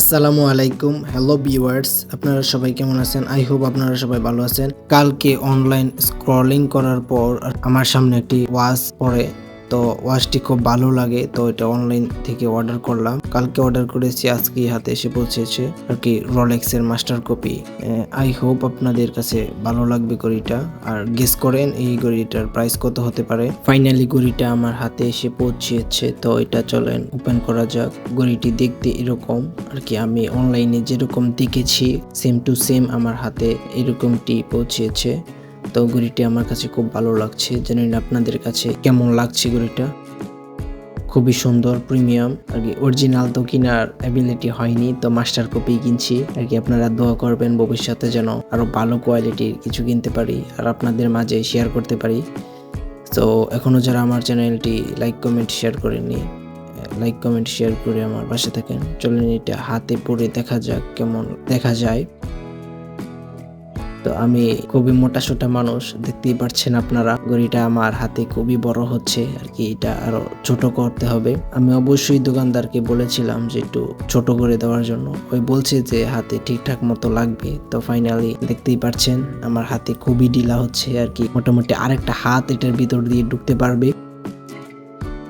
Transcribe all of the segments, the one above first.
আসসালামু আলাইকুম, hello viewers, আপনারা সবাই কেমন আছেন? আই হোপ আপনারা সবাই ভালো আছেন। কালকে অনলাইন স্ক্রলিং করার পর আমার সামনে একটি ওয়াচ পড়ে। তো ওয়াচটি খুব ভালো লাগে, তো এটা অনলাইন থেকে অর্ডার করলাম। কালকে অর্ডার করেছি, আজকে হাতে এসে পৌঁছেছে আর কি, রোলেক্স এর মাস্টার কপি। আই হোপ আপনাদের কাছে ভালো লাগবে ঘড়িটা। আর গেস করেন এই ঘড়িটার প্রাইস কত হতে পারে। ফাইনালি ঘড়িটা আমার হাতে এসে পৌঁছেছে, তো এটা চলেন ওপেন করা যাক। ঘড়িটি দেখতে এরকম আর কি, আমি অনলাইনে যেরকম দেখেছি সেম টু সেম আমার হাতে এরকমটি পৌঁছেছে। তো ঘড়িটি আমার কাছে খুব ভালো লাগছে, জানেন আপনাদের কাছে কেমন লাগছে ঘড়িটা। খুবই সুন্দর, প্রিমিয়াম আর কি। অরিজিনাল তো কেনার অ্যাবিলিটি হয়নি, তো মাস্টার কপি কিনছি আর কি। আপনারা দোয়া করবেন ভবিষ্যতে যেন আরো ভালো কোয়ালিটির কিছু কিনতে পারি আর আপনাদের মাঝে শেয়ার করতে পারি। তো এখনো যারা আমার চ্যানেলটি লাইক কমেন্ট শেয়ার করেননি, লাইক কমেন্ট শেয়ার করে আমার পাশে থাকেন। চলেন এটা হাতে পরে দেখা যাক কেমন দেখা যায়। তো আমি খুবই মোটাসোটা মানুষ, দেখতেই পাচ্ছেন আপনারা। ঘড়িটা আমার হাতে খুবই বড় হচ্ছে আর কি, এটা আরো ছোট করতে হবে। আমি অবশ্যই দোকানদারকে বলেছিলাম যে একটু ছোট করে দেওয়ার জন্য, ওই বলছে যে হাতে ঠিকঠাক মতো লাগবে। তো ফাইনালি দেখতেই পাচ্ছেন আমার হাতে খুবই ঢিলা হচ্ছে আর কি, মোটামুটি আরেকটা হাত এটার ভিতর দিয়ে ঢুকতে পারবে।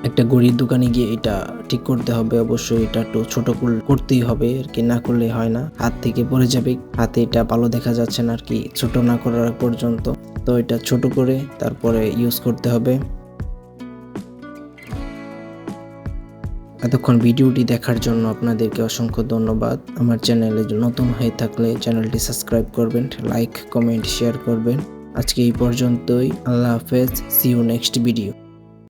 একটা ঘড়ির দোকানে গিয়ে এটা ঠিক করতে হবে, অবশ্যই এটা একটু ছোট করতেই হবে আর কি, না করলে হয় না, হাত থেকে পড়ে যাবে। হাতে এটা ভালো দেখা যাচ্ছে না আর কি, ছোট না করার পর্যন্ত। তো এটা ছোট করে তারপরে ইউজ করতে হবে। এতক্ষণ ভিডিওটি দেখার জন্য আপনাদেরকে অসংখ্য ধন্যবাদ। আমার চ্যানেলে নতুন হয়ে থাকলে চ্যানেলটি সাবস্ক্রাইব করবেন, লাইক কমেন্ট শেয়ার করবেন। আজকে এই পর্যন্তই, আল্লাহ হাফেজ, সি ইউ নেক্সট ভিডিও।